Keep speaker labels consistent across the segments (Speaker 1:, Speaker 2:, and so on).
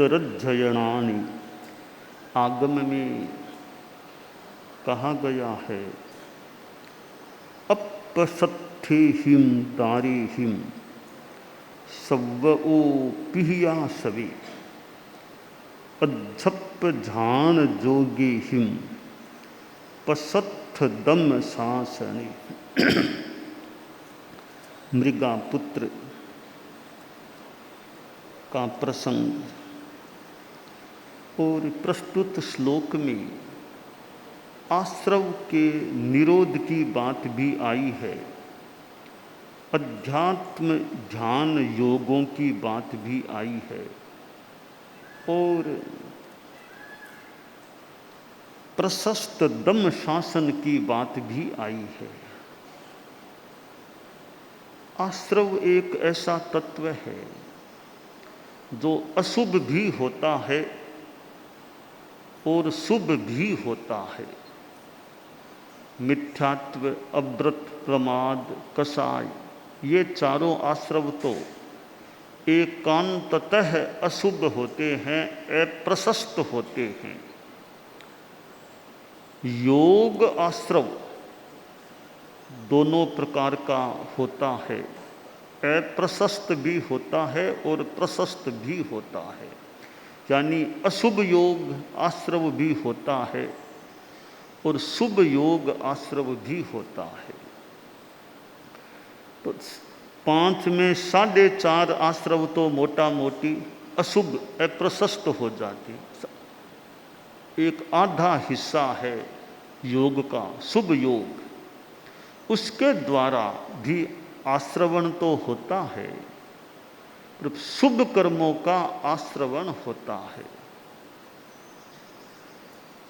Speaker 1: उत्तरध्ययनानि, आगम में कहा गया है अपसत्थेहिम दारेहिम सव्वओ पिहिया सवे अध्यप झान जोगेहिम पसत्थ दम शासने। मृगा पुत्र का प्रसंग और प्रस्तुत श्लोक में आश्रव के निरोध की बात भी आई है, अध्यात्म ध्यान योगों की बात भी आई है और प्रशस्त दम शासन की बात भी आई है। आश्रव एक ऐसा तत्व है जो अशुभ भी होता है और शुभ भी होता है। मिथ्यात्व, अव्रत, प्रमाद, कसाय, ये चारों आश्रव तो एकांततः अशुभ होते हैं, अप्रशस्त होते हैं। योग आश्रव दोनों प्रकार का होता है, अप्रशस्त भी होता है और प्रशस्त भी होता है। यानी अशुभ योग आश्रव भी होता है और शुभ योग आश्रव भी होता है। तो 5 में 4.5 आश्रव तो मोटा मोटी अशुभ अप्रशस्त हो जाते। एक आधा हिस्सा है योग का शुभ योग, उसके द्वारा भी आश्रवण तो होता है, पर शुभ कर्मों का आश्रवण होता है।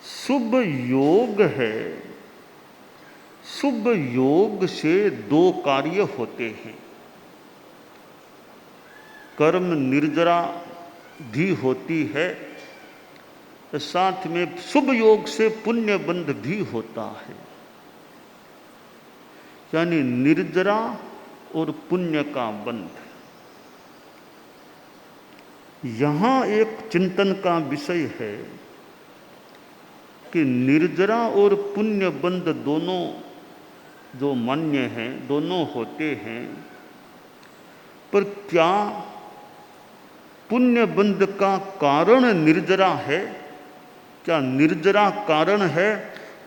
Speaker 1: शुभ योग है, शुभ योग से 2 कार्य होते हैं। कर्म निर्जरा भी होती है, साथ में शुभ योग से पुण्य बंध भी होता है। यानी निर्जरा और पुण्य का बंध। यहां एक चिंतन का विषय है कि निर्जरा और पुण्य बंध दोनों जो मान्य हैं, दोनों होते हैं, पर क्या पुण्य बंध का कारण निर्जरा है? क्या निर्जरा कारण है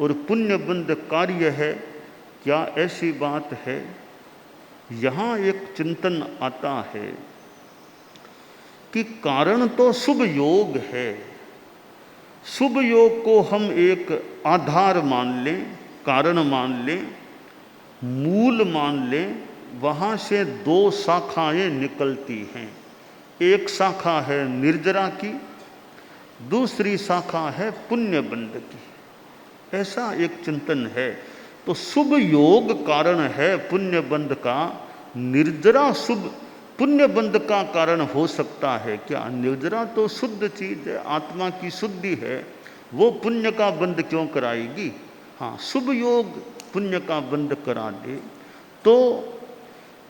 Speaker 1: और पुण्य बंध कार्य है? क्या ऐसी बात है? यहाँ एक चिंतन आता है कि कारण तो शुभ योग है। शुभ योग को हम एक आधार मान लें, कारण मान लें, मूल मान लें। वहाँ से 2 शाखाएं निकलती हैं। एक शाखा है निर्जरा की, दूसरी शाखा है पुण्य बंध की। ऐसा एक चिंतन है। तो शुभ योग कारण है पुण्य बंध का, निर्जरा शुभ पुण्य बंध का कारण हो सकता है क्या? निर्जरा तो शुद्ध चीज है, आत्मा की शुद्धि है, वो पुण्य का बंध क्यों कराएगी? हाँ, शुभ योग पुण्य का बंध करा दे तो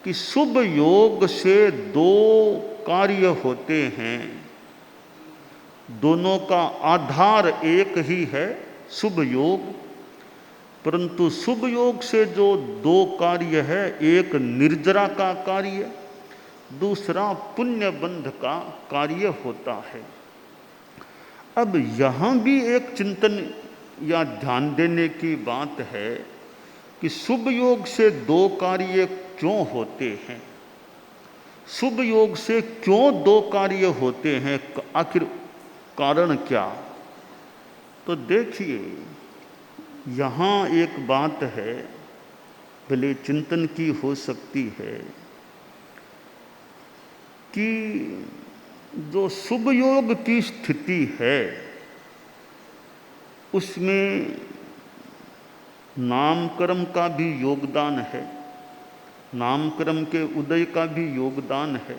Speaker 1: कि शुभ योग से 2 कार्य होते हैं, दोनों का आधार एक ही है, शुभ योग। परंतु शुभ योग से जो 2 कार्य है, एक निर्जरा का कार्य, दूसरा पुण्य बंध का कार्य होता है। अब यहाँ भी एक चिंतन या ध्यान देने की बात है कि शुभ योग से 2 कार्य क्यों होते हैं? शुभ योग से क्यों 2 कार्य होते हैं? आखिर कारण क्या? तो देखिए, यहाँ एक बात है, भले चिंतन की हो सकती है कि जो शुभ योग की स्थिति है उसमें नामकर्म का भी योगदान है, नामकर्म के उदय का भी योगदान है।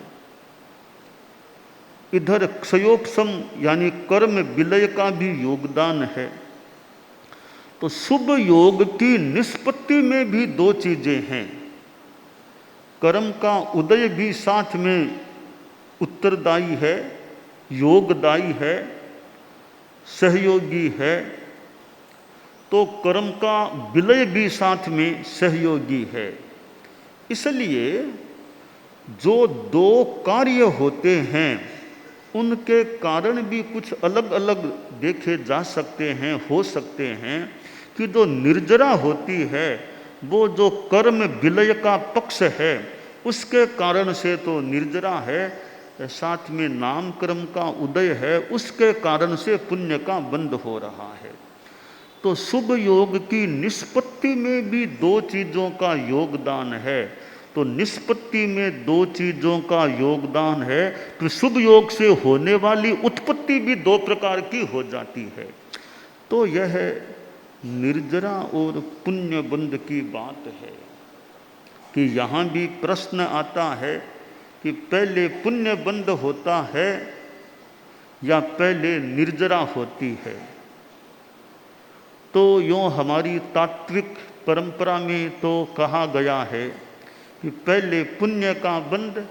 Speaker 1: इधर क्षयोपशम यानी कर्म विलय का भी योगदान है। तो शुभ योग की निष्पत्ति में भी 2 चीजें हैं। कर्म का उदय भी साथ में उत्तरदायी है योगदायी है, सहयोगी है, तो कर्म का विलय भी साथ में सहयोगी है। इसलिए जो दो कार्य होते हैं उनके कारण भी कुछ अलग अलग देखे जा सकते हैं, हो सकते हैं कि जो निर्जरा होती है वो जो कर्म विलय का पक्ष है उसके कारण से तो निर्जरा है, साथ में नाम कर्म का उदय है उसके कारण से पुण्य का बंध हो रहा है। तो शुभ योग की निष्पत्ति में भी दो चीज़ों का योगदान है। तो निष्पत्ति में दो चीज़ों का योगदान है तो शुभ योग से होने वाली उत्पत्ति भी दो प्रकार की हो जाती है। तो यह निर्जरा और पुण्य बंध की बात है कि यहाँ भी प्रश्न आता है कि पहले पुण्य बंध होता है या पहले निर्जरा होती है। तो यूँ हमारी तात्विक परंपरा में तो कहा गया है कि पहले पुण्य का बंध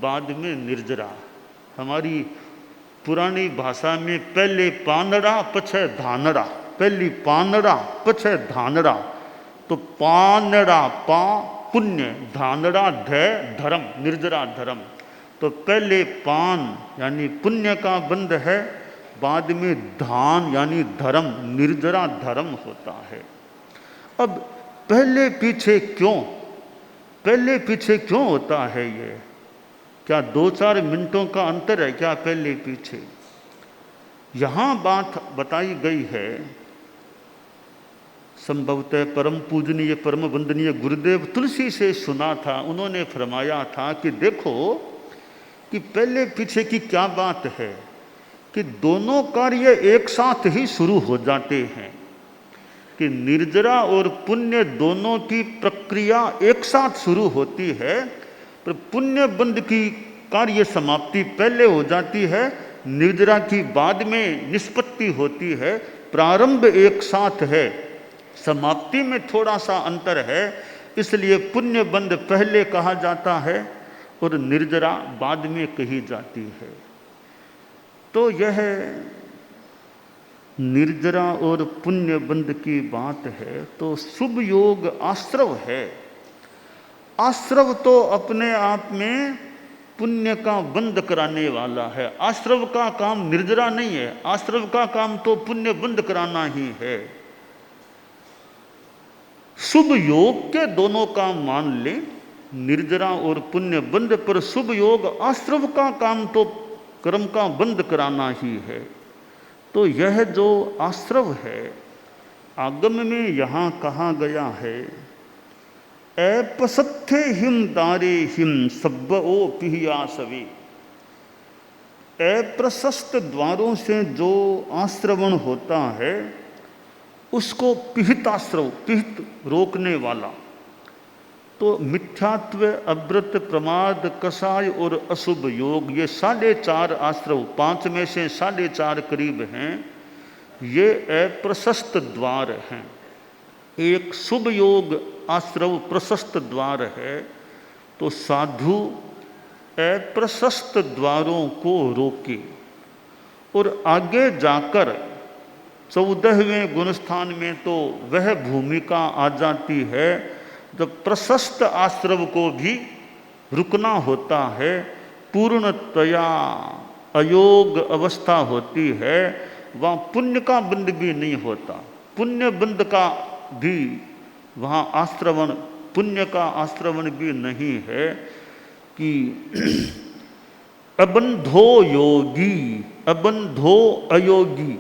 Speaker 1: बाद में निर्जरा। हमारी पुरानी भाषा में पहले पानड़ा पछे धानड़ा, पहली पानड़ा पछे धानड़ा। तो पानड़ा पा पुण्य, धानड़ा ध धर्म, निर्जरा धर्म। तो पहले पान यानी पुण्य का बंध है, बाद में धान यानी धर्म, निर्जरा धर्म होता है। अब पहले पीछे क्यों, पहले पीछे क्यों होता है ये? क्या 2-4 मिनटों का अंतर है क्या पहले पीछे? यहाँ बात बताई गई है, संभवतः परम पूजनीय परम वंदनीय गुरुदेव तुलसी से सुना था। उन्होंने फरमाया था कि देखो कि पहले पीछे की क्या बात है कि दोनों कार्य एक साथ ही शुरू हो जाते हैं, कि निर्जरा और पुण्य दोनों की प्रक्रिया एक साथ शुरू होती है, पर पुण्य बंध की कार्य समाप्ति पहले हो जाती है, निर्जरा की बाद में निष्पत्ति होती है। प्रारंभ एक साथ है, समाप्ति में थोड़ा सा अंतर है, इसलिए पुण्य बंध पहले कहा जाता है और निर्जरा बाद में कही जाती है। तो यह निर्जरा और पुण्य बंध की बात है। तो शुभ योग आश्रव है। आश्रव तो अपने आप में पुण्य का बंध कराने वाला है। आश्रव का काम निर्जरा नहीं है, आश्रव का काम तो पुण्य बंध कराना ही है। शुभ योग के दोनों काम मान ले, निर्जरा और पुण्य बंध, पर शुभ योग आश्रव का काम तो कर्म का बंध कराना ही है। तो यह जो आश्रव है, आगम में यहाँ कहा गया है, अपसत्थे हिम दारे हिम सब्ब ओ पिहिया सवे। अप्रशस्त द्वारों से जो आश्रवण होता है उसको पिहित आश्रव, पिहित रोकने वाला। तो मिथ्यात्व, अव्रत, प्रमाद, कसाय और अशुभ योग, ये 4.5 आश्रव, 5 में से 4.5 करीब हैं, ये अप्रशस्त द्वार हैं। एक शुभ योग आश्रव प्रशस्त द्वार है। तो साधु अप्रशस्त द्वारों को रोके और आगे जाकर 14वें गुणस्थान में तो वह भूमिका आ जाती है जब प्रशस्त आश्रव को भी रुकना होता है, पूर्णतया अयोग अवस्था होती है, वहाँ पुण्य का बंध भी नहीं होता। पुण्य बंध का भी वहाँ आश्रवण, पुण्य का आश्रवण भी नहीं है कि अबंधो योगी, अबंधो अयोगी।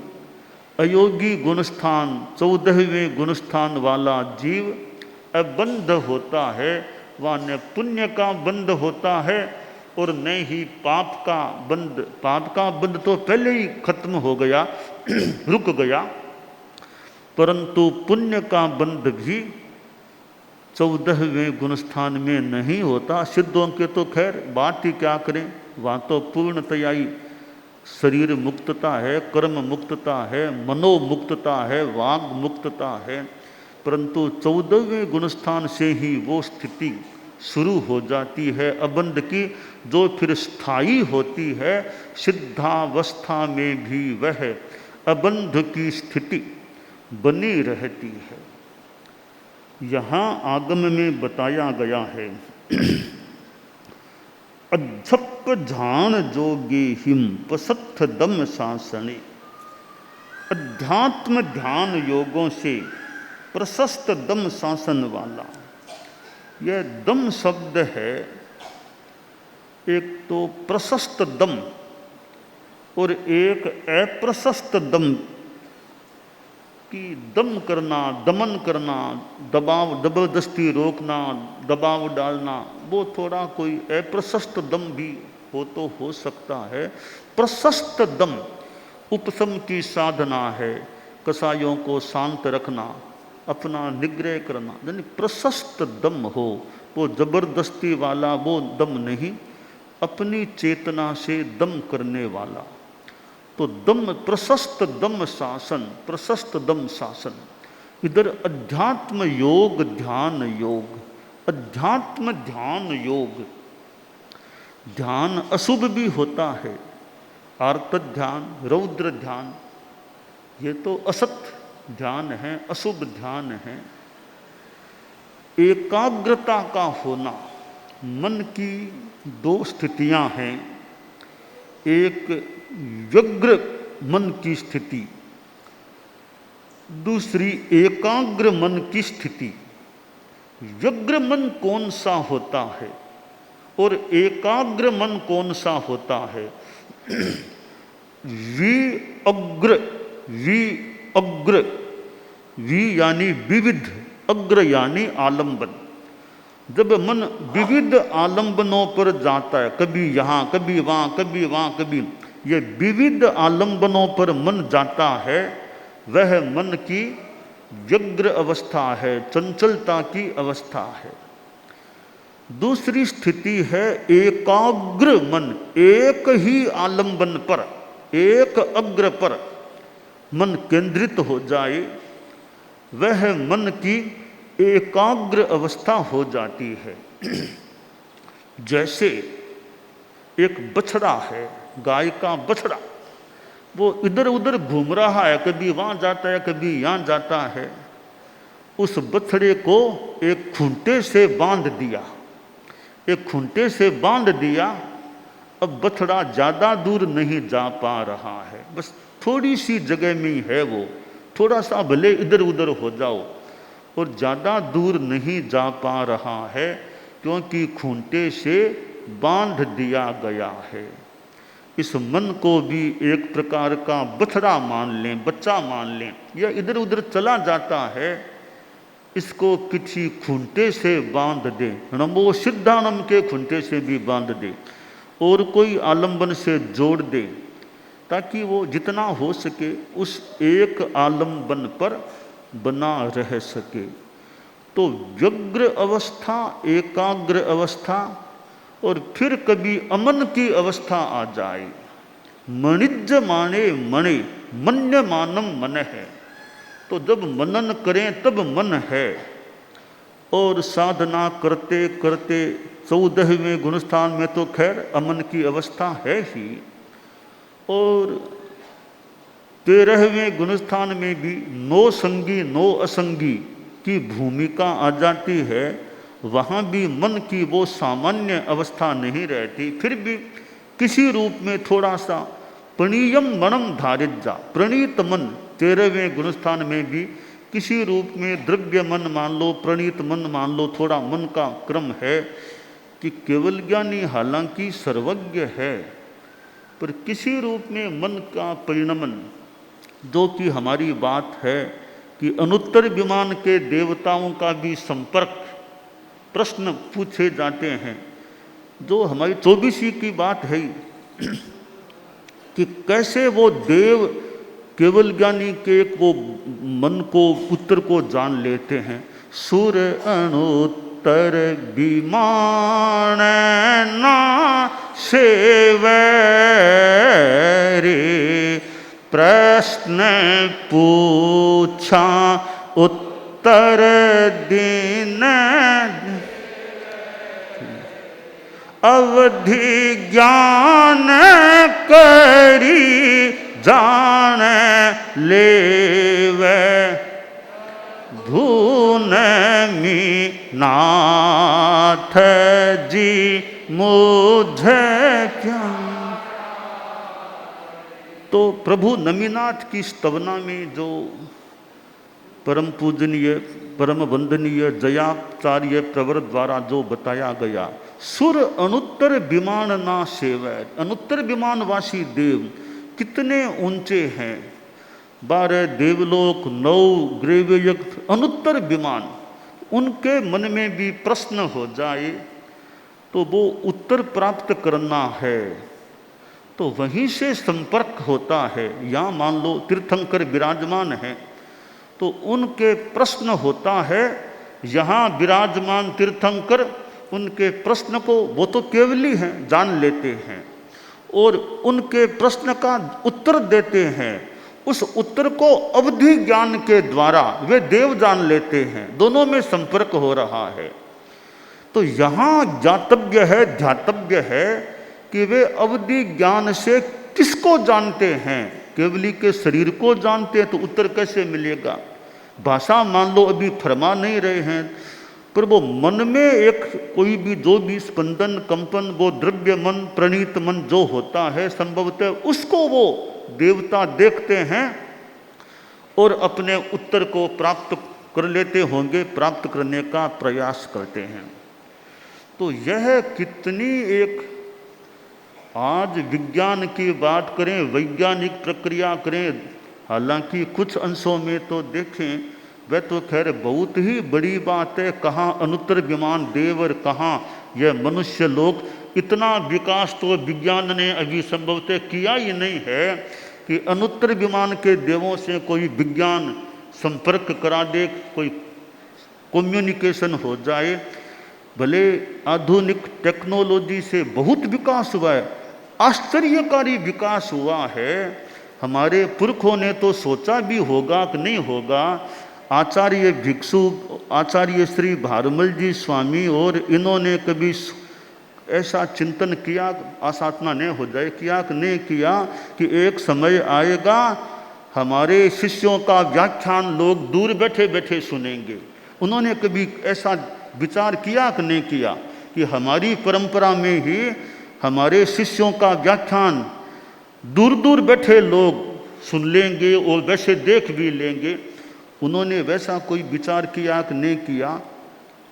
Speaker 1: अयोगी गुणस्थान 14वें गुणस्थान वाला जीव अबंध होता है, वह न पुण्य का बंध होता है और न ही पाप का बंध। पाप का बंध तो पहले ही खत्म हो गया, रुक गया, परंतु पुण्य का बंध भी 14वें गुणस्थान में नहीं होता। सिद्धों के तो खैर बात ही क्या करें, वहाँ तो पूर्णतया ही शरीर मुक्तता है, कर्म मुक्तता है, मनोमुक्तता है, वाग मुक्तता है, परंतु 14वें गुणस्थान से ही वो स्थिति शुरू हो जाती है अबंध की, जो फिर स्थायी होती है। सिद्धावस्था में भी वह अबंध की स्थिति बनी रहती है। यहाँ आगम में बताया गया है अध्यप ध्यान जोगे हिम पसत्थ दम शासने। अध्यात्म ध्यान योगों से प्रशस्त दम शासन वाला। यह दम शब्द है, एक तो प्रशस्त दम और एक अप्रशस्त दम कि दम करना, दमन करना, दबाव, जबरदस्ती रोकना, दबाव डालना, वो थोड़ा कोई अप्रशस्त दम भी हो सकता है। प्रशस्त दम उपशम की साधना है, कसायों को शांत रखना, अपना निग्रह करना, यानी प्रशस्त दम हो, वो जबरदस्ती वाला वो दम नहीं, अपनी चेतना से दम करने वाला। तो दम, प्रशस्त दम शासन, प्रशस्त दम शासन। इधर अध्यात्म योग, ध्यान योग, अध्यात्म ध्यान योग। ध्यान अशुभ भी होता है, आर्त ध्यान, रौद्र ध्यान, ये तो असत ध्यान है, अशुभ ध्यान है। एकाग्रता का होना, मन की दो स्थितियां हैं, एक व्यग्र मन की स्थिति, दूसरी एकाग्र मन की स्थिति। व्यग्र मन कौन सा होता है और एकाग्र मन कौन सा होता है? विअग्र, विअग्र, वि यानी विविध, अग्र यानी आलंबन। जब मन विविध आलंबनों पर जाता है, कभी यहाँ, कभी वहाँ, कभी वहाँ, कभी, ये विविध आलंबनों पर मन जाता है, वह मन की व्यग्र अवस्था है, चंचलता की अवस्था है। दूसरी स्थिति है एकाग्र मन, एक ही आलंबन पर, एक अग्र पर मन केंद्रित हो जाए, वह मन की एकाग्र अवस्था हो जाती है। जैसे एक बछड़ा है, गाय का बछड़ा, वो इधर उधर घूम रहा है, कभी वहाँ जाता है, कभी यहाँ जाता है। उस बछड़े को एक खूंटे से बांध दिया, एक खूंटे से बांध दिया, अब बछड़ा ज़्यादा दूर नहीं जा पा रहा है, बस थोड़ी सी जगह में ही है वो, थोड़ा सा भले इधर उधर हो जाओ, और ज़्यादा दूर नहीं जा पा रहा है, क्योंकि खूंटे से बांध दिया गया है। इस मन को भी एक प्रकार का बछड़ा मान लें, बच्चा मान लें, या इधर उधर चला जाता है, इसको किसी खूंटे से बांध दे, नमो सिद्धानम के खूंटे से भी बांध दे, और कोई आलंबन से जोड़ दे, ताकि वो जितना हो सके उस एक आलंबन पर बना रह सके। तो व्यग्र अवस्था, एकाग्र अवस्था, और फिर कभी अमन की अवस्था आ जाए। मणिज्य माने मणि, मन्य मानम मन है, तो जब मनन करें तब मन है, और साधना करते करते 14वें गुणस्थान में तो खैर अमन की अवस्था है ही, और 13वें गुणस्थान में भी नो संगी नो असंगी की भूमिका आ जाती है। वहाँ भी मन की वो सामान्य अवस्था नहीं रहती, फिर भी किसी रूप में थोड़ा सा प्रणीयम मनम धारित जा, प्रणीत मन 13वें गुणस्थान में भी किसी रूप में द्रव्य मन मान लो, प्रणीत मन मान लो, थोड़ा मन का क्रम है कि केवल ज्ञानी हालांकि सर्वज्ञ है, पर किसी रूप में मन का परिणमन, जो कि हमारी बात है कि अनुत्तर विमान के देवताओं का भी संपर्क, प्रश्न पूछे जाते हैं, जो हमारी 24वीं की बात है कि कैसे वो देव केवल ज्ञानी के वो मन को, उत्तर को जान लेते हैं। सुर अनुत्तर विमान ना सेवरे, प्रश्न पूछा उत्तर दिन, अवधि ज्ञान करी जान लेवे धून मी नाथ जी मुझे क्या। तो प्रभु नमीनाथ की स्तवना में जो परम पूजनीय परम वंदनीय जयाचार्य प्रवर द्वारा जो बताया गया, सुर अनुत्तर विमान ना सेवै। अनुत्तर विमानवासी देव कितने ऊंचे हैं, 12 देवलोक, 9 ग्रेवयुक्त अनुत्तर विमान। उनके मन में भी प्रश्न हो जाए तो वो उत्तर प्राप्त करना है, तो वहीं से संपर्क होता है। यहाँ मान लो तीर्थंकर विराजमान है तो उनके प्रश्न होता है, यहाँ विराजमान तीर्थंकर उनके प्रश्न को वो तो केवली हैं, जान लेते हैं और उनके प्रश्न का उत्तर देते हैं। उस उत्तर को अवधि ज्ञान के द्वारा वे देव जान लेते हैं, दोनों में संपर्क हो रहा है। तो यहाँ ज्ञातव्य है, ध्यातव्य है कि वे अवधि ज्ञान से किसको जानते हैं। केवली के शरीर को जानते हैं तो उत्तर कैसे मिलेगा। भाषा मान लो अभी फरमा नहीं रहे हैं, पर वो मन में एक कोई भी जो भी स्पंदन कंपन, वो द्रव्य मन प्रणीत मन जो होता है संभवतः उसको वो देवता देखते हैं और अपने उत्तर को प्राप्त कर लेते होंगे, प्राप्त करने का प्रयास करते हैं। तो यह कितनी एक, आज विज्ञान की बात करें, वैज्ञानिक प्रक्रिया करें, हालांकि कुछ अंशों में तो देखें वह तो खैर बहुत ही बड़ी बात है, कहाँ अनुत्तर विमान देव और कहाँ यह मनुष्य लोक। इतना विकास तो विज्ञान ने अभी संभवतः किया ही नहीं है कि अनुत्तर विमान के देवों से कोई विज्ञान संपर्क करा दे, कोई कम्युनिकेशन हो जाए। भले आधुनिक टेक्नोलॉजी से बहुत विकास हुआ है, आश्चर्यकारी विकास हुआ है। हमारे पुरखों ने तो सोचा भी होगा कि नहीं होगा। आचार्य भिक्षु आचार्य श्री भारमल जी स्वामी और इन्होंने कभी ऐसा चिंतन किया, आसाधना नहीं हो जाए, किया कि नहीं किया कि एक समय आएगा हमारे शिष्यों का व्याख्यान लोग दूर बैठे बैठे सुनेंगे। उन्होंने कभी ऐसा विचार किया कि नहीं किया कि हमारी परंपरा में ही हमारे शिष्यों का व्याख्यान दूर दूर बैठे लोग सुन लेंगे और वैसे देख भी लेंगे। उन्होंने वैसा कोई विचार किया कि नहीं किया।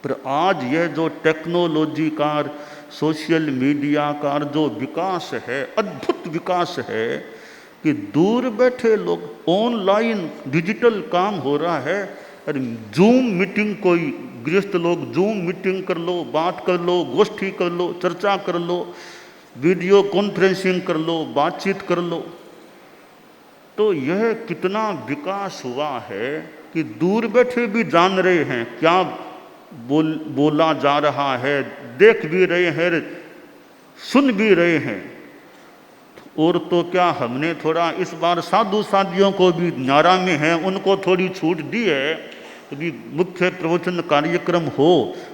Speaker 1: पर आज यह जो टेक्नोलॉजी का, सोशल मीडिया का जो विकास है, अद्भुत विकास है कि दूर बैठे लोग ऑनलाइन डिजिटल काम हो रहा है। अरे जूम मीटिंग, कोई गृहस्थ लोग जूम मीटिंग कर लो, बात कर लो, गोष्ठी कर लो, चर्चा कर लो, वीडियो कॉन्फ्रेंसिंग कर लो, बातचीत कर लो। तो यह कितना विकास हुआ है कि दूर बैठे भी जान रहे हैं क्या बोला जा रहा है, देख भी रहे हैं, सुन भी रहे हैं। और तो क्या हमने थोड़ा इस बार साधु साधियों को भी न्यारा में है, उनको थोड़ी छूट दी है। अभी मुख्य प्रवचन कार्यक्रम हो,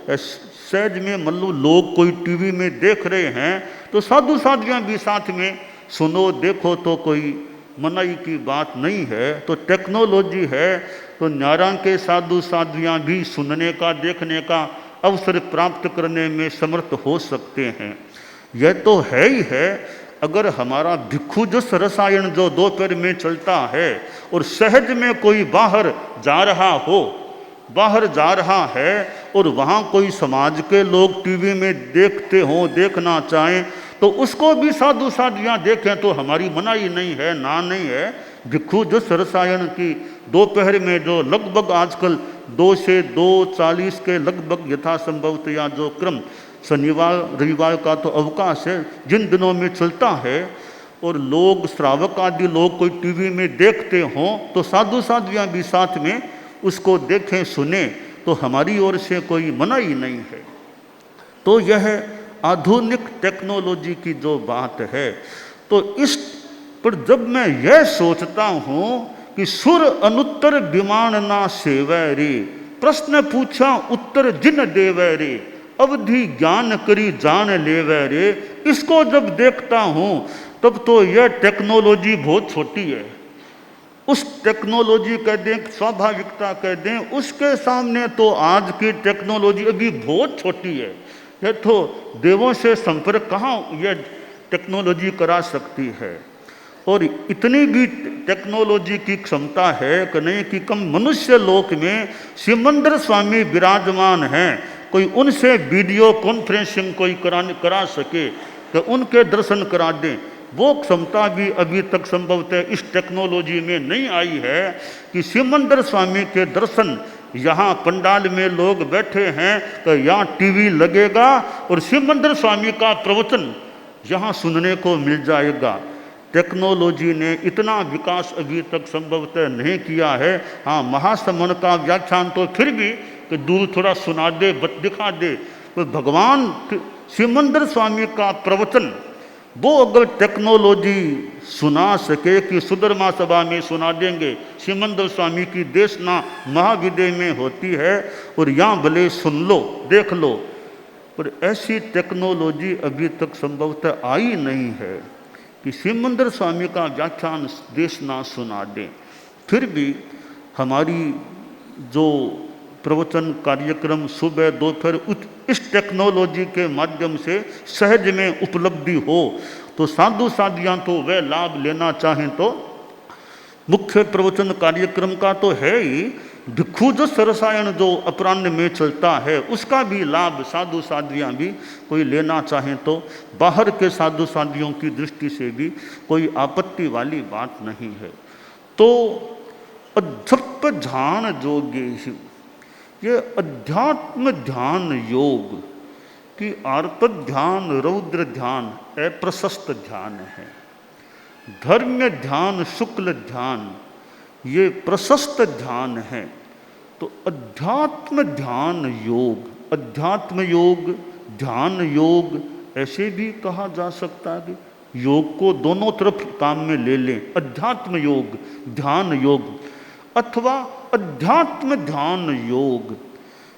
Speaker 1: सहज में मान लो लोग कोई टीवी में देख रहे हैं तो साधु साधियाँ भी साथ में सुनो देखो, तो कोई मनाही की बात नहीं है। तो टेक्नोलॉजी है तो न्यारा के साधु साधियाँ भी सुनने का, देखने का अवसर प्राप्त करने में समर्थ हो सकते हैं। यह तो है ही है। अगर हमारा भिक्षु जस रसायन जो दोपहर में चलता है और सहज में कोई बाहर जा रहा हो, बाहर जा रहा है और वहाँ कोई समाज के लोग टीवी में देखते हों, देखना चाहें, तो उसको भी साधु साधियाँ देखें तो हमारी मनाही नहीं है, ना नहीं है। भिक्षु जस रसायन की दोपहर में जो लगभग आजकल 2 से 2:40 के लगभग यथासंभवतया जो क्रम शनिवार रविवार का तो अवकाश है, जिन दिनों में चलता है और लोग श्रावक आदि लोग कोई टीवी में देखते हों तो साधु साधियाँ भी साथ में उसको देखें, सुने, तो हमारी ओर से कोई मनाही नहीं है। तो यह आधुनिक टेक्नोलॉजी की जो बात है, तो इस पर जब मैं यह सोचता हूँ कि सुर अनुत्तर विमान ना सेवै रे, प्रश्न पूछा उत्तर जिन देवै रे। अवधि ज्ञान करी जान लेवे रे। इसको जब देखता हूँ तब तो यह टेक्नोलॉजी बहुत छोटी है। उस टेक्नोलॉजी कह दें, स्वाभाविकता कह दें, उसके सामने तो आज की टेक्नोलॉजी अभी बहुत छोटी है। यह तो देवों से संपर्क कहाँ यह टेक्नोलॉजी करा सकती है। और इतनी भी टेक्नोलॉजी की क्षमता है कि नहीं कि कम मनुष्य लोक में सिमंदर स्वामी विराजमान हैं, कोई उनसे वीडियो कॉन्फ्रेंसिंग कोई करा सके कि उनके दर्शन करा दें, वो क्षमता भी अभी तक संभवतः इस टेक्नोलॉजी में नहीं आई है कि सिमंदर स्वामी के दर्शन यहाँ पंडाल में लोग बैठे हैं तो यहाँ टीवी लगेगा और सिमंदर स्वामी का प्रवचन यहाँ सुनने को मिल जाएगा। टेक्नोलॉजी ने इतना विकास अभी तक संभवतः नहीं किया है। हाँ, महासमन का व्याख्यान तो फिर भी कि दूर थोड़ा सुना दे, दिखा दे, तो भगवान सिमंदर स्वामी का प्रवचन वो अगर टेक्नोलॉजी सुना सके कि सुधर्मा सभा में सुना देंगे, सिमंदर स्वामी की देशना महाविद्य में होती है और यहाँ भले सुन लो देख लो, पर ऐसी टेक्नोलॉजी अभी तक संभवतः आई नहीं है कि सिमंदर स्वामी का व्याख्यान देशना सुना दें। फिर भी हमारी जो प्रवचन कार्यक्रम सुबह दोपहर इस टेक्नोलॉजी के माध्यम से सहज में उपलब्धि हो तो साधु साधियाँ तो वह लाभ लेना चाहें तो मुख्य प्रवचन कार्यक्रम का तो है ही, भिक्षुजस रसायन जो अपराह्न में चलता है उसका भी लाभ साधु साधियाँ भी कोई लेना चाहें तो बाहर के साधु साधियों की दृष्टि से भी कोई आपत्ति वाली बात नहीं है। तो अध्यप ध्यान जोगे, ये अध्यात्म ध्यान योग की आर्त ध्यान, रौद्र ध्यान, अप्रशस्त ध्यान है। धर्म ध्यान, शुक्ल ध्यान ये प्रशस्त ध्यान है। तो अध्यात्म ध्यान योग, अध्यात्म योग, ध्यान योग ऐसे भी कहा जा सकता है कि योग को दोनों तरफ काम में ले लें, अध्यात्म योग, ध्यान योग, अथवा अध्यात्म ध्यान योग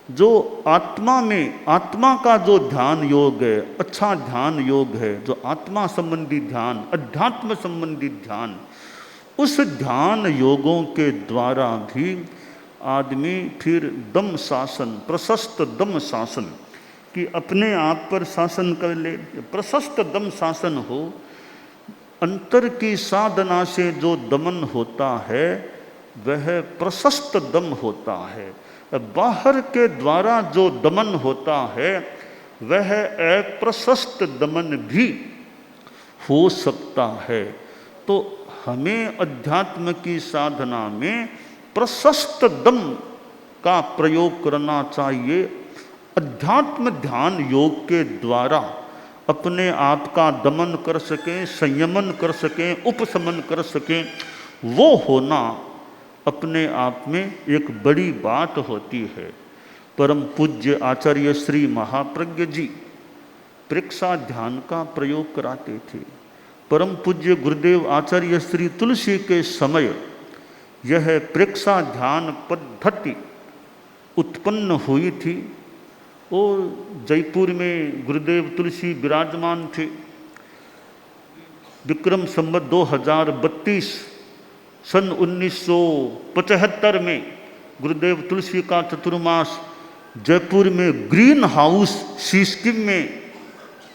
Speaker 1: जो आत्मा में, आत्मा का जो ध्यान योग है, अच्छा ध्यान योग है, जो आत्मा संबंधी ध्यान, अध्यात्म संबंधी ध्यान, उस ध्यान योगों के द्वारा भी आदमी फिर दम शासन, प्रशस्त दम शासन कि अपने आप पर शासन कर ले। प्रशस्त दम शासन हो, अंतर की साधना से जो दमन होता है वह प्रशस्त दम होता है। बाहर के द्वारा जो दमन होता है वह अप्रशस्त दमन भी हो सकता है। तो हमें अध्यात्म की साधना में प्रशस्त दम का प्रयोग करना चाहिए। अध्यात्म ध्यान योग के द्वारा अपने आप का दमन कर सकें, संयमन कर सकें, उपशमन कर सकें, वो होना अपने आप में एक बड़ी बात होती है। परम पूज्य आचार्य श्री महाप्रज्ञ जी प्रेक्षा ध्यान का प्रयोग कराते थे। परम पूज्य गुरुदेव आचार्य श्री तुलसी के समय यह प्रेक्षा ध्यान पद्धति उत्पन्न हुई थी और जयपुर में गुरुदेव तुलसी विराजमान थे। विक्रम संवत 2032 सन 1975 में गुरुदेव तुलसी का चतुर्मास जयपुर में ग्रीन हाउस सिस्टम में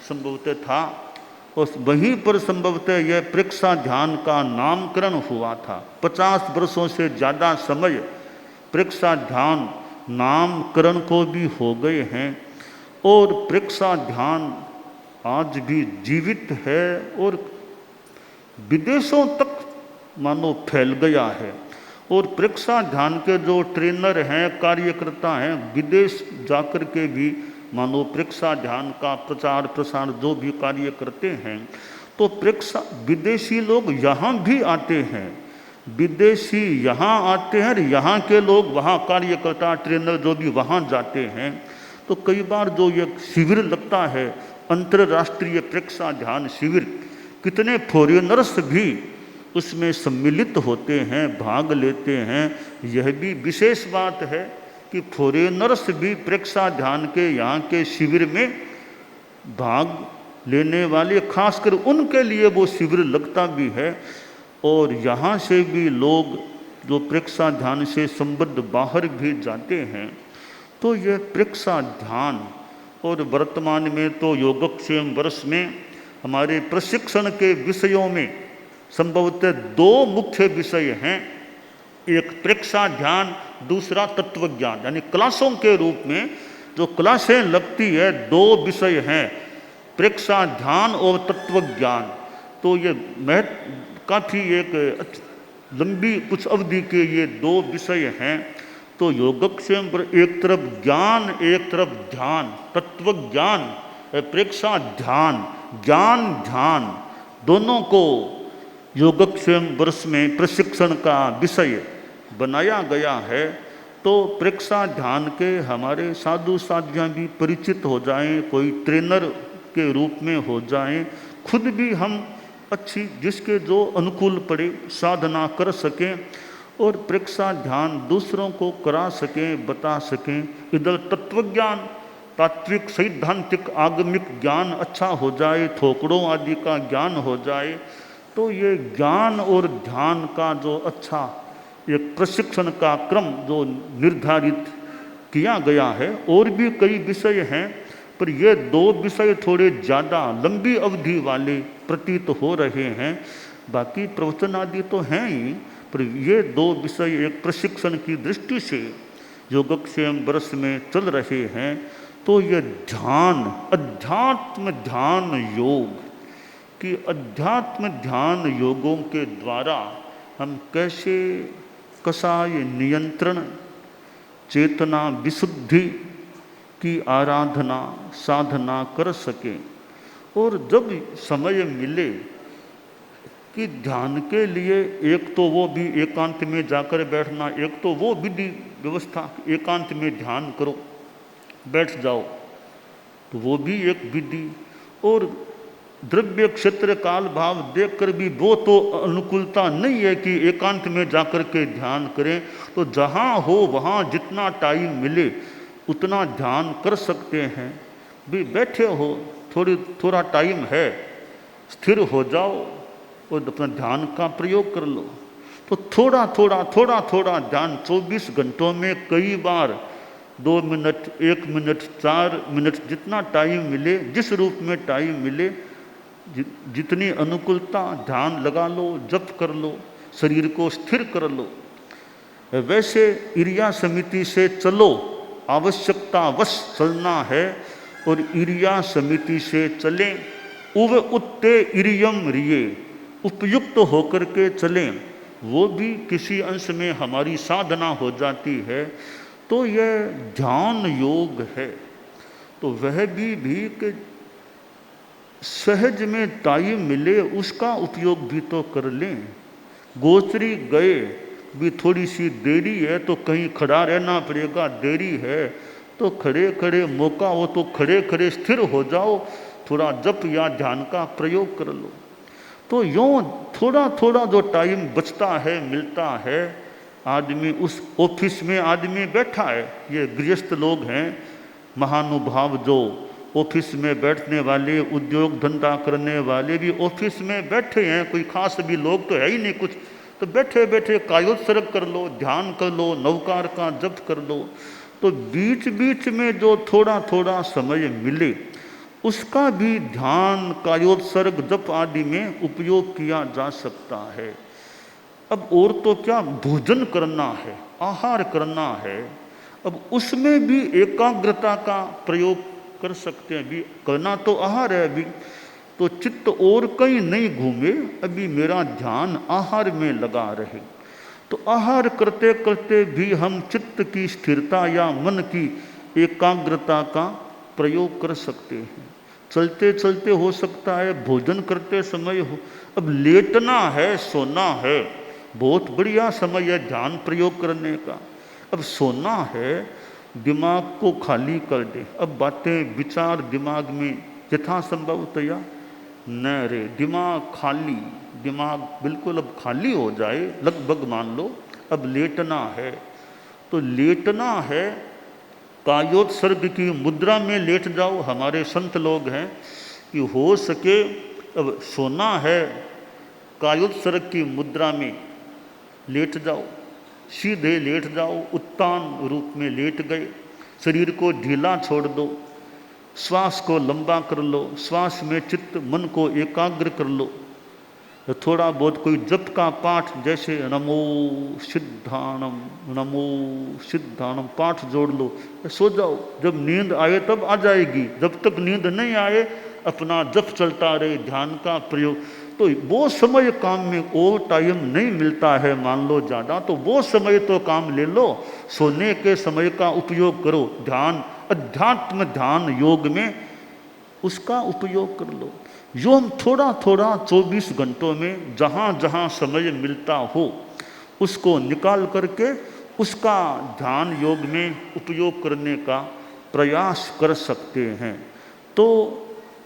Speaker 1: संभवतः था और वहीं पर संभवतः यह प्रेक्षा ध्यान का नामकरण हुआ था। 50 वर्षों से ज़्यादा समय प्रेक्षा ध्यान नामकरण को भी हो गए हैं और प्रेक्षा ध्यान आज भी जीवित है और विदेशों तक मानो फैल गया है। और प्रेक्षा ध्यान के जो ट्रेनर हैं, कार्यकर्ता हैं, विदेश जाकर के भी मानो प्रेक्षा ध्यान का प्रचार प्रसार जो भी कार्य करते हैं, तो प्रेक्षा विदेशी लोग यहाँ भी आते हैं, विदेशी यहाँ आते हैं, यहाँ के लोग वहाँ कार्यकर्ता ट्रेनर जो भी वहाँ जाते हैं। तो कई बार जो ये शिविर लगता है अंतर्राष्ट्रीय प्रेक्षा ध्यान शिविर, कितने फॉरेनर्स भी उसमें सम्मिलित होते हैं, भाग लेते हैं। यह भी विशेष बात है कि फॉरेनर्स भी प्रेक्षा ध्यान के यहाँ के शिविर में भाग लेने वाले, खासकर उनके लिए वो शिविर लगता भी है। और यहाँ से भी लोग जो प्रेक्षा ध्यान से संबद्ध बाहर भी जाते हैं। तो ये प्रेक्षा ध्यान, और वर्तमान में तो योगक्षेम वर्ष में हमारे प्रशिक्षण के विषयों में संभवतः 2 मुख्य विषय हैं। एक प्रेक्षा ध्यान, दूसरा तत्व ज्ञान। यानी क्लासों के रूप में जो क्लासें लगती है 2 विषय हैं, प्रेक्षा ध्यान और तत्व ज्ञान। तो ये काफ़ी एक लंबी कुछ अवधि के ये 2 विषय हैं। तो योगक्षेम पर एक तरफ ज्ञान, एक तरफ ध्यान, तत्व ज्ञान, प्रेक्षा ध्यान, ज्ञान ध्यान, दोनों को योगक्षेम वर्ष में प्रशिक्षण का विषय बनाया गया है। तो प्रेक्षा ध्यान के हमारे साधु साधियाँ भी परिचित हो जाएं, कोई ट्रेनर के रूप में हो जाएं, खुद भी हम अच्छी जिसके जो अनुकूल पड़े साधना कर सकें और प्रेक्षा ध्यान दूसरों को करा सकें, बता सकें। इधर तत्वज्ञान, तात्विक सैद्धांतिक आगमिक ज्ञान अच्छा हो जाए, थोकड़ों आदि का ज्ञान हो जाए। तो ये ज्ञान और ध्यान का जो अच्छा एक प्रशिक्षण का क्रम जो निर्धारित किया गया है, और भी कई विषय हैं, पर ये 2 विषय थोड़े ज़्यादा लंबी अवधि वाले प्रतीत हो रहे हैं। बाकी प्रवचन आदि तो हैं ही, पर ये 2 विषय एक प्रशिक्षण की दृष्टि से योगक्षेम वर्ष में चल रहे हैं। तो ये ध्यान, अध्यात्म ध्यान योग कि अध्यात्म ध्यान योगों के द्वारा हम कैसे कषाय नियंत्रण, चेतना विशुद्धि की आराधना साधना कर सकें। और जब समय मिले कि ध्यान के लिए एक तो वो भी एकांत में जाकर बैठना, एक तो वो विधि व्यवस्था एकांत में ध्यान करो बैठ जाओ, तो वो भी एक विधि। और द्रव्य क्षेत्र काल भाव देखकर भी वो तो अनुकूलता नहीं है कि एकांत में जाकर के ध्यान करें। तो जहाँ हो वहाँ जितना टाइम मिले उतना ध्यान कर सकते हैं। भी बैठे हो, थोड़ा टाइम है, स्थिर हो जाओ और अपना ध्यान का प्रयोग कर लो। तो थोड़ा थोड़ा ध्यान 24 घंटों में कई बार 2 मिनट, 1 मिनट, 4 मिनट, जितना टाइम मिले, जिस रूप में टाइम मिले, जितनी अनुकूलता ध्यान लगा लो, जप कर लो, शरीर को स्थिर कर लो। वैसे इरिया समिति से चलो, आवश्यकतावश चलना है और इरिया समिति से चलें। उव उत्ते इरियम रिये, उपयुक्त होकर के चलें, वो भी किसी अंश में हमारी साधना हो जाती है। तो यह ध्यान योग है। तो वह भी कि सहज में टाइम मिले उसका उपयोग भी तो कर लें। गोचरी गए भी थोड़ी सी देरी है तो कहीं खड़ा रहना पड़ेगा, देरी है तो खड़े खड़े मौका हो तो खड़े खड़े स्थिर हो जाओ, थोड़ा जप या ध्यान का प्रयोग कर लो। तो यूँ थोड़ा जो टाइम बचता है, मिलता है, आदमी उस ऑफिस में आदमी बैठा है, ये गृहस्थ लोग हैं महानुभाव जो ऑफिस में बैठने वाले, उद्योग धंधा करने वाले भी ऑफिस में बैठे हैं, कोई खास भी लोग तो है ही नहीं कुछ, तो बैठे बैठे कायोत्सर्ग कर लो, ध्यान कर लो, नवकार का जप कर लो। तो बीच बीच में जो थोड़ा समय मिले उसका भी ध्यान, कायोत्सर्ग, जप आदि में उपयोग किया जा सकता है। अब और तो क्या, भोजन करना है, आहार करना है, अब उसमें भी एकाग्रता का प्रयोग कर सकते हैं। अभी करना तो आहार है, अभी तो चित्त और कहीं नहीं घूमे, अभी मेरा ध्यान आहार में लगा रहे। तो आहार करते करते भी हम चित्त की स्थिरता या मन की एकाग्रता का प्रयोग कर सकते हैं। चलते चलते हो सकता है, भोजन करते समय हो, अब लेटना है, सोना है, बहुत बढ़िया समय है ध्यान प्रयोग करने का। अब सोना है, दिमाग को खाली कर दे, अब बातें विचार दिमाग में यथासंभवतया न रहे, दिमाग खाली, दिमाग बिल्कुल अब खाली हो जाए, लगभग मान लो अब लेटना है। तो लेटना है, कायोत्सर्ग की मुद्रा में लेट जाओ। हमारे संत लोग हैं कि हो सके अब सोना है, कायोत्सर्ग की मुद्रा में लेट जाओ, सीधे लेट जाओ, उत्तान रूप में लेट गए, शरीर को ढीला छोड़ दो, श्वास को लंबा कर लो, श्वास में चित्त मन को एकाग्र कर लो। थोड़ा बहुत कोई जप का पाठ, जैसे नमो सिद्धानम, नमो सिद्धानम पाठ जोड़ लो, सो जाओ। जब नींद आए तब आ जाएगी, जब तक नींद नहीं आए अपना जप चलता रहे, ध्यान का प्रयोग। तो वो समय काम में और टाइम नहीं मिलता है मान लो ज़्यादा, तो वो समय तो काम ले लो, सोने के समय का उपयोग करो, ध्यान अध्यात्म ध्यान योग में उसका उपयोग कर लो। जो हम थोड़ा थोड़ा 24 घंटों में जहाँ जहाँ समय मिलता हो उसको निकाल करके उसका ध्यान योग में उपयोग करने का प्रयास कर सकते हैं। तो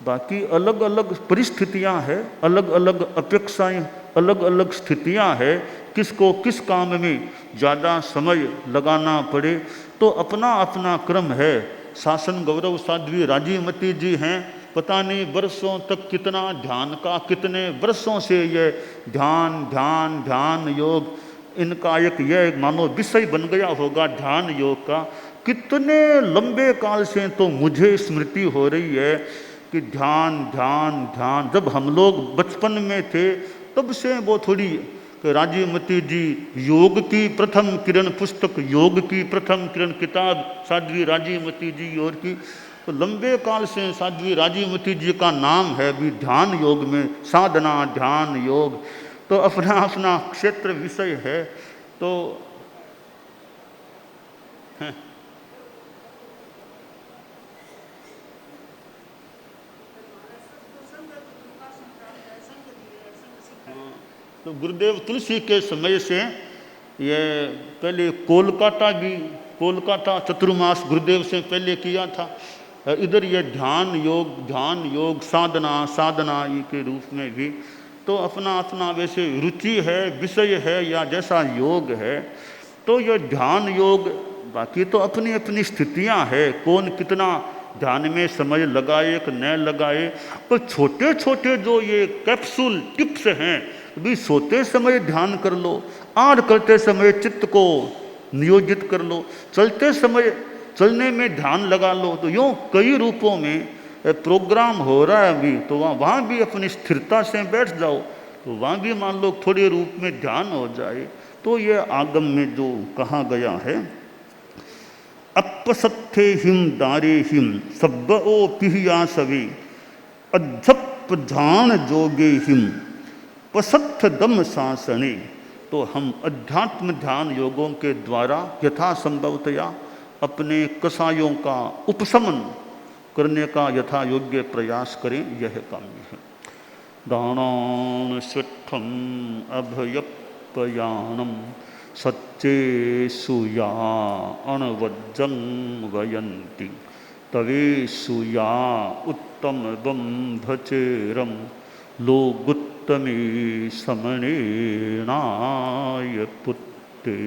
Speaker 1: बाकी अलग अलग परिस्थितियां हैं, अलग अलग अपेक्षाएं, अलग अलग स्थितियां हैं, किसको किस काम में ज़्यादा समय लगाना पड़े तो अपना अपना क्रम है। शासन गौरव साध्वी राजीमती जी हैं, पता नहीं वर्षों तक कितना ध्यान का, कितने वर्षों से ये ध्यान ध्यान ध्यान योग इनका एक यह मानो विषय बन गया होगा ध्यान योग का। कितने लंबे काल से तो मुझे स्मृति हो रही है कि ध्यान ध्यान ध्यान, जब हम लोग बचपन में थे तब से वो थोड़ी राजीमती जी योग की प्रथम किरण पुस्तक, योग की प्रथम किरण किताब साध्वी राजीमती जी और की, तो लंबे काल से साध्वी राजीमती जी का नाम है भी ध्यान योग में, साधना ध्यान योग, तो अपना अपना क्षेत्र विषय है। तो है। तो गुरुदेव तुलसी के समय से ये पहले कोलकाता चतुर्मास गुरुदेव से पहले किया था। इधर ये ध्यान योग साधना के रूप में भी तो अपना अपना वैसे रुचि है, विषय है या जैसा योग है। तो ये ध्यान योग बाकी तो अपनी अपनी स्थितियां है, कौन कितना ध्यान में समय लगाए कि न लगाए। पर छोटे छोटे जो ये कैप्सूल टिप्स हैं भी, सोते समय ध्यान कर लो, आड़ करते समय चित्त को नियोजित कर लो, चलते समय चलने में ध्यान लगा लो। तो यूँ कई रूपों में प्रोग्राम हो रहा है अभी, तो वहाँ भी अपनी स्थिरता से बैठ जाओ, तो वहाँ भी मान लो थोड़े रूप में ध्यान हो जाए। तो ये आगम में जो कहा गया है, अपसत्थे हिम दारे हिम सब ओ पिहिया सवे अध्यप ध्यान जोगे हिम पसत्थ दम शासने। तो हम अध्यात्म ध्यान योगों के द्वारा यथासंभवतया अपने कसायों का उपशमन करने का यथा योग्य प्रयास करें, यह काम्य है। दानान स्विट्ठम अभयपयानम सच्चेषु या अणवज्जं वयन्ति तवेषु या उत्तम बंभचेरम लोगुत्तमे समनेनाय पुत्ते।